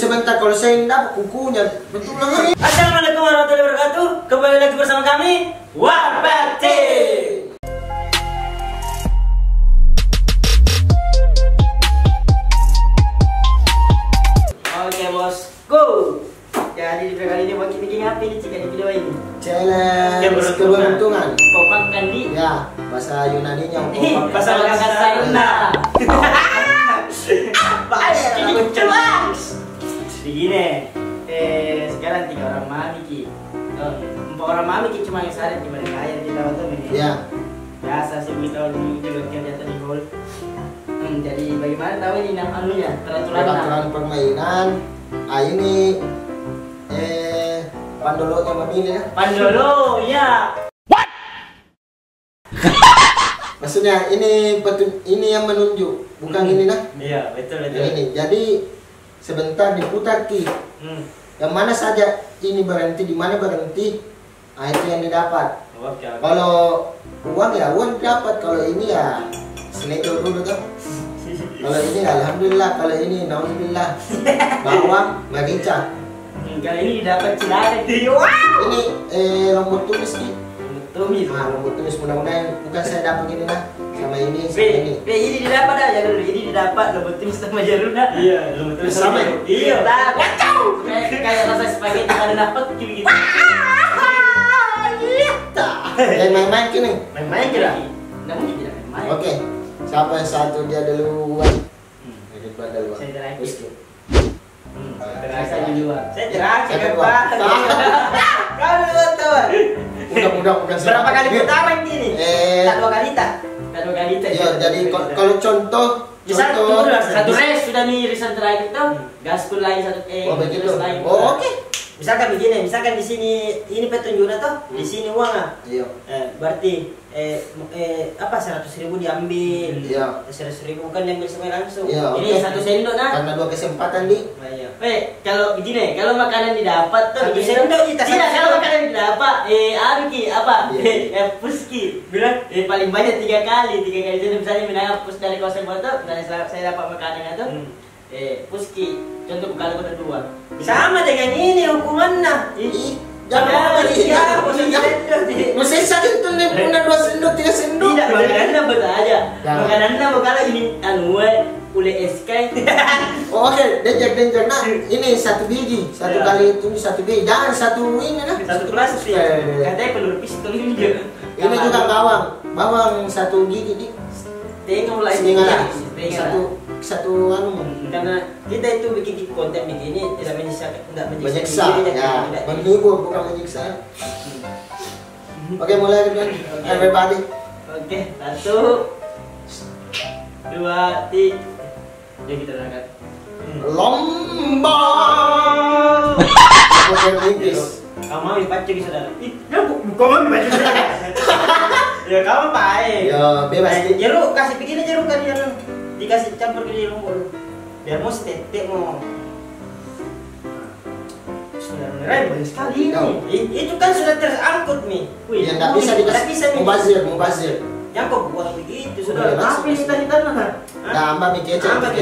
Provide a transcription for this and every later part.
sebentar, kalau saya tidak dapat kukunya. Betul lah. Assalamualaikum warahmatullahi wabarakatuh. Kembali lagi bersama kami Wapati. Oke bosku. Jadi di video kali ini mau kita bikin apa nih di video ini? Challenge keberuntungan. Popakkan di. Ya, bahasa Yunaninya. Bahasa Yunani. Begini, sekarang 3 orang mami ki, 4 orang mami ki cuma yang sadar di mereka yang kita tahu ini. Ya. Biasa sih kita juga kerja tadi gol. Jadi bagaimana tahu ini nama anunya Peraturan permainan. Ini Pandolonya memilih ya. Pandolo, ya. What? Maksudnya ini yang menunjuk, bukan ini nah. Iya, betul. Ini. Jadi sebentar diputar ki. Yang mana saja ini berhenti, di mana berhenti, itu yang didapat. Oke. Kalau uang ya uang dapat, kalau ini ya selektor dulu tuh. Kalau ini alhamdulillah, kalau ini nauzubillah bawang merica. Kalau ini dapat ciladak. Ini nomor tulis ki. Tumis. Nomor tulis, mudah-mudahan bukan saya dapat ini nah. Sama ini, sama ini. Ini didapat aja dulu. Ini didapat nomor tulis sama Jaruna. Iya, nomor tulis sama. Iya. Kacau. Kayak rasa spaghetti ada dapat gitu. Main-main kini. Main-main kira. Namun tidak main. Oke. Siapa yang satu dia duluan? Duluan. Saya terakhir. Saya duluan. Saya terakhir, Pak. Kau duluan tahu. Bukan Berapa kali pertama ini? Dua kali tak? Ya, jadi kalau contoh satu race sudah nih reason terakhir itu gaspol lain satu begitu. lain. Oke. Misalkan begini, misalkan di sini ini petunjuknya toh, di sini uang Iya. Berarti 100.000 diambil. Iya. 100.000 bukan diambil semua langsung. Iya, Ini 1 sendok nah. Karena 2 kesempatan nih. Kalau begini, kalau makanan didapat tuh 1 sendok kita. tidak, kalau makanan didapat puski bilang paling banyak 3 kali. Jadi misalnya menghapus dari kosan foto, misalnya saya dapat makanan itu puski, contoh kalau udah 2 sama dengan ini hukumannya. Jangan Mesesa itu nih punya 2 sendok 3 sendok. Tidak, makanannya betul aja. Makanannya kalau ini ule SK. Oke, denjak. Nah, ini 1 biji, 1 kali itu 1 biji. Jangan 1 ini nah. 1 plastik. Katanya peluru pistol ini juga. Ini juga bawang 1 gigi di. Tengok lah ini. Satu karena kita itu bikin konten begini tidak menyiksa ya, menghibur bukan menyiksa. Oke, mulai dulu everybody. Oke, 1 2 3. Ya kita berangkat. Lomba. Oke, Inggris. Kamu dipacu di saudara. Kamu dipacu. Ya kamu baik. Ya bebas. Jeruk kasih begini jeruk kan yang dikasih campur ke dalam bol. Biar mau tetek mau. Sudah banyak sekali ini. Itu kan sudah terangkut nih. Yang nggak bisa dikasih. Mubazir. Yang kok buang begitu sudah. Tapi cita-cita mana? Tambah mie kecap.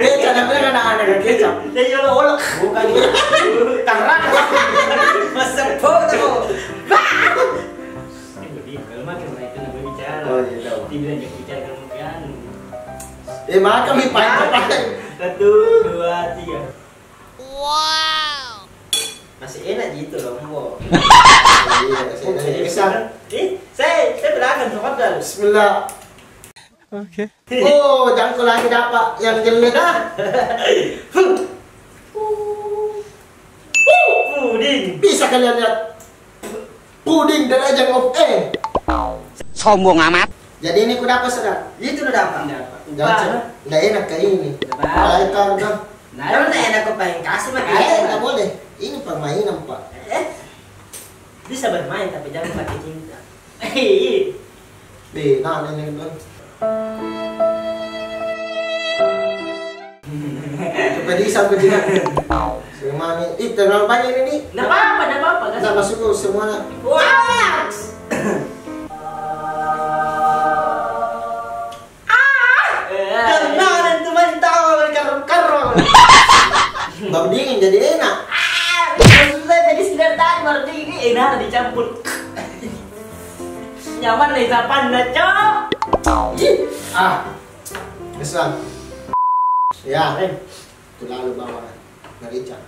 Kecap namanya anak-anak kecap. Dia jual olok. Bukan. Tangerang. Masepok tuh. Kalau makan mereka nak berbicara. Oh iya tahu. Tidak jangan bicara kalau makan. Makan mie pakai. 1 2 3. Wow. Masih enak gitu loh, Mbok. Iya, saya berangkat tafadhal. Bismillah. Oke. Oh, jangkau lagi dapat yang jelek dah. Puding. Bisa kalian lihat puding derajat of A. Sombong amat. Jadi ini ku dapat saudara. Itu udah dapat. Nggak enak kayak ini. Kalau itu kan. Nah, udah enak kok pengen kasih mah. Nggak boleh. Ini permainan Pak. Bisa bermain tapi jangan pakai cinta. Nah ini kan. Coba sampai di semuanya. Terlalu banyak ini nih. Nggak apa-apa. Nggak masuk semuanya. Wow. Karena itu main tahu karol. jadi enak. Maksudnya tadi sekedar tadi baru ini enak dicampur. Nyaman nih sapan dah, Cok. Kesan. Ya, itu lalu bawa Rica.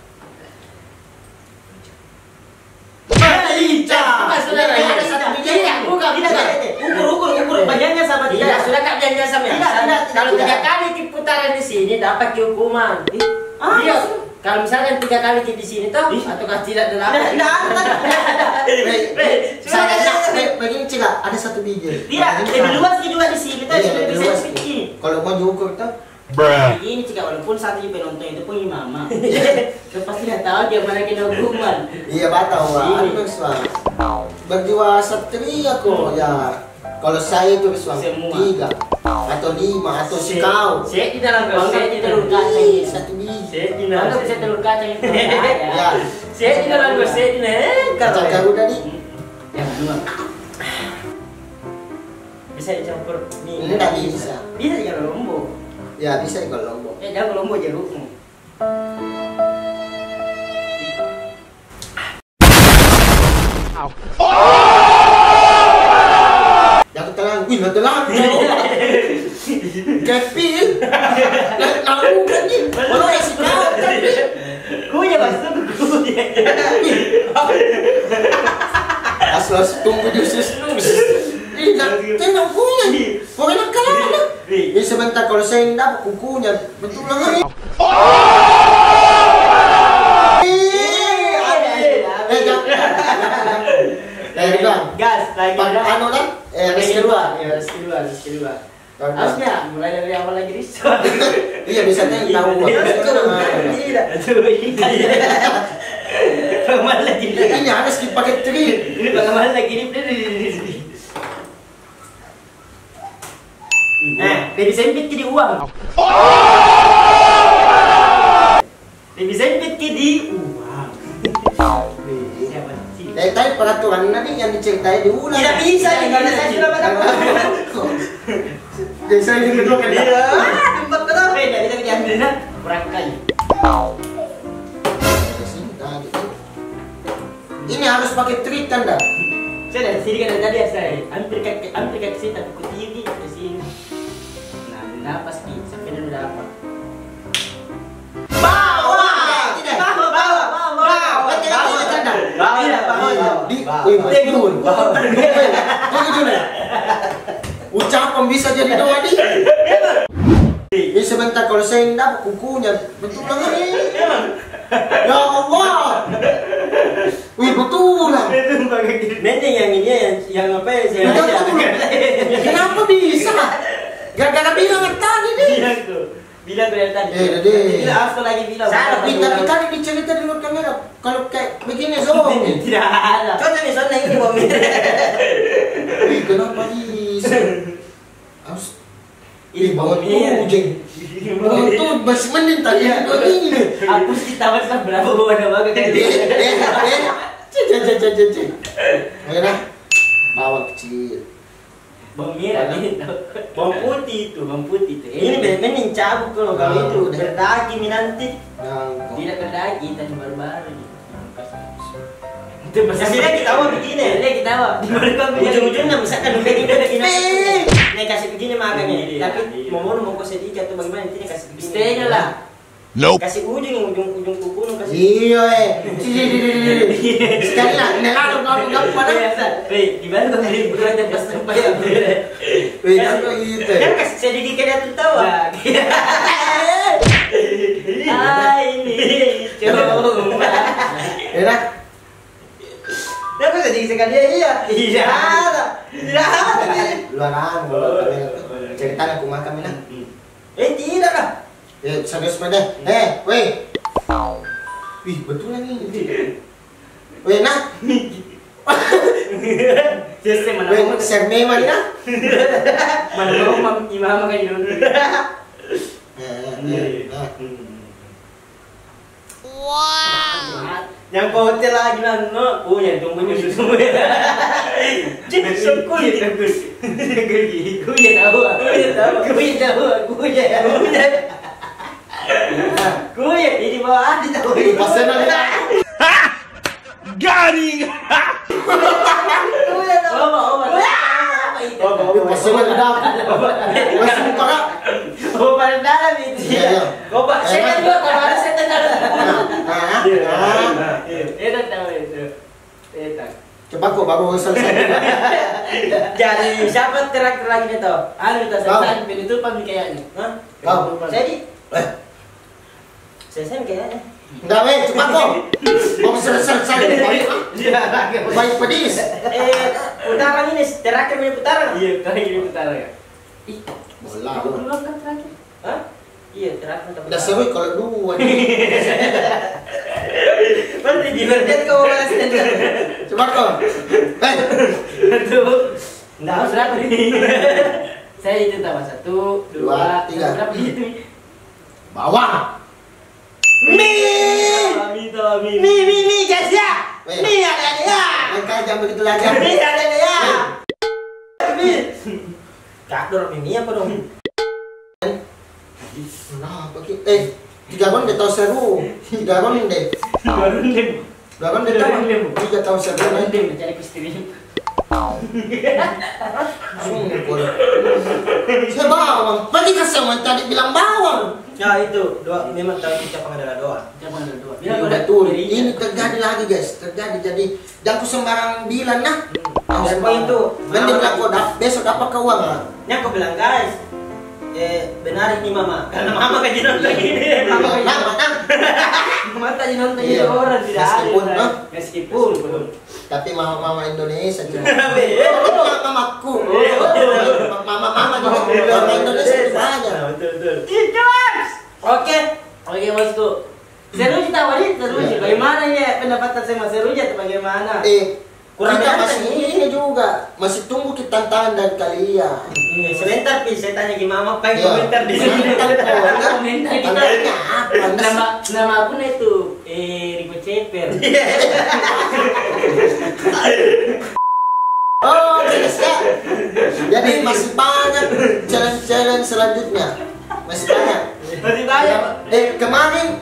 Rica. Sudah ada satu biji. Bukan, ukur bagiannya sama dia. Tidak, sudah kak janjian sama ya. Kalau 3 kali putaran di sini dapat hukuman. Iya. Kalau misalnya 3 kali di sini toh, ataukah tidak dapat? Tidak ada. Begini cek, ada satu biji. Tidak, lebih luas juga di sini. Lebih luas. Kalau mau diukur tuh. Ini jika walaupun satu penonton itu pun mama. Dia pasti tidak tahu dia mana kena hukuman. Iya batau wah. Berjiwa satria kok ya. Kalau saya itu Riswang 3 atau 5 atau sekau. Saya di dalam kau, saya di telur kacang ini. Satu biji. Saya di dalam kau, saya telur kacang itu. Ya. Saya di dalam kau, saya di Kacang Garuda nih. Yang kedua. Bisa dicampur nih. Enggak bisa. Bisa kalau lombok. Ya bisa kalau lombok. Jangan lombok jerukmu. Yang telang, wih nggak telang. Kevin, lalu kan nih. Kalau esi kau tapi. Kuya basta kuya. Asal tunggu jusus nus. Tengok kunya nih. Pokoknya kalah. Ini sebentar kalau saya tidak kukunya betul lah. Gas lagi. Anu kan? Res kedua. Ya, res kedua. Harusnya mulai dari awal lagi risau. Iya bisa tahu. Tidak. Pengamal lagi. Ini harus dipakai trip. Ini pengamal lagi ini. Nah, lebih sempit ke di uang. Lebih sempit ke di uang. Tadi peraturan nanti yang diceritain diulang. Tidak bisa, karena saya sudah baca. Jadi saya yang kedua kan. Iya. Tempat berapa? Tidak bisa diambilnya kurang kali. Ini harus pakai trik kan dah? Saya dari sini kan tadi saya hampir ke sini tapi kutiri ke sini. Nah, napas nih sampai dulu dapat. Bawa. Ucapan bisa jadi doa nih. Ini sebentar kalau saya tidak kukunya betul lah nih. Ya Allah. Wih betul lah. Nanti yang ini yang apa ya saya aja. Kenapa bisa? Gara-gara bilang tadi nih. Bilang dari tadi. Tidak harus lagi bilang. Tapi tadi dicerita di luar kamera. Kalau kayak begini zombie. Tidak ada. Contoh nih soalnya ini bom. Kenapa bisa? Harus. Ini bom kucing. Itu masih mending tadi ini. Aku sih tahu berapa bawa nama kayak Cek. Mana? Bawang kecil. Bawang merah nih, bawang putih itu. Ini mending cabut kalau itu berdaging nanti. Tidak berdaging, tadi baru-baru nih. Itu maksudnya kita awal begini, kita awal. Ujung-ujungnya misalkan begini. Nih kasih begini makannya, tapi mau kau sedikit atau bagaimana intinya kasih begini. Stay lah. Nope. Kasih ujung kuku kasih. Iya sekali lah, nelalu kamu pada. Di mana kau beli berat yang pas sampai ya? Gitu. Kan kasih sedikit dia tuh tahu. Ini coba. Enak. Dia kok sedikit sekali iya. Tidak ada. Luaran, cerita aku makan minang. Tidak lah. Sampai sepeda. Weh. Wih, betul lagi. Weh, nak. Jesse mana Weh, serme mana? Mana mau imam kayak gitu. Wow. Yang hotel lagi lah, no. Oh, yang tunggunya susu. Cik, syukur. Kuya tahu. Kuya, ini bawah Adi tahu. Pasnya nanya. Garing. Pasnya nanya. Masih muka. Oh, paling dalam itu. Iya. Coba setan juga kalau ada setan dalam. Itu tahu itu. Setan. Coba kok baru selesai. Jadi siapa terakhir lagi nih toh? Anu kita selesai penutupan kayaknya. Hah? Kau. Jadi selesai kayaknya. Enggak weh, coba kok. Mau selesai baik pedis. Putaran ini terakhir punya putaran. Iya, terakhir ini putaran ya. Ih, Bola. kau duluan kan terakhir? Hah? Iya, terakhir. Udah seru kalau dua. Berarti di berdet kau balas dendam. Coba kok. Aduh. Nah, berapa nih? Saya itu tambah 1, 2, 3. Berapa itu? Bawah. Mi, guys ya. Mi ada ya. Engkau jangan begitu lagi. Mi ada ya. Mi. Kakdor mi apa dong? Nah, pakai 3 ronde tahu seru. 3 ronde. Barundem. 2 ronde tahu. 3 tahu seru. Barundem mencari istri. Saya bawang. Pagi kasih yang tadi bilang bawang. Ya itu, memang tahu itu capang adalah doa. Capang adalah doa. Iya betul. Ini terjadi lagi guys. Terjadi jadi jangan sembarang bilang nah. Apa itu? Nanti bilang kok besok dapat keuangan lah. Nya aku bilang guys, benar ini mama. Karena mama kaji nonton ini. Mama kaji nonton ini orang tidak ada. Meskipun belum. Tapi mama Indonesia juga. Mamaku. Mama juga. Mama Indonesia juga ada. Betul. Oke, bosku. Seru kita wali, seru sih. Bagaimana ya pendapatan saya seru aja bagaimana? Kurang kita masih ini juga masih tunggu kita tantangan dari kalian. Sebentar pi, saya tanya gimana apa yang komentar di sini. Komentar kita. Nama aku itu Rico Ceper. Oh, guys ya. Jadi masih banyak challenge selanjutnya. Masih banyak. Kemarin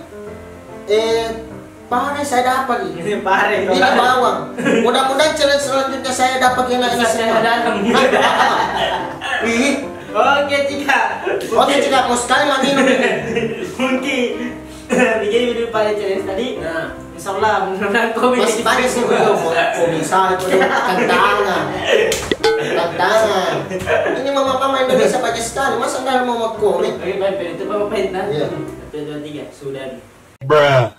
pare saya dapat ini. Pare. Ini bawang. Mudah-mudahan challenge selanjutnya saya dapat yang ini semua. Oke, Cika mau sekali mau minum ini. Mungkin bikin video pada challenge tadi. Nah, insyaallah mudah-mudahan komen Masih banyak sih belum. Oh bisa itu tantangan. Ini mama Indonesia banyak sekali. Masa enggak mau komen? Oke, baik, itu Bapak Penta. Iya. 1, 2, 3, sudah. Bruh.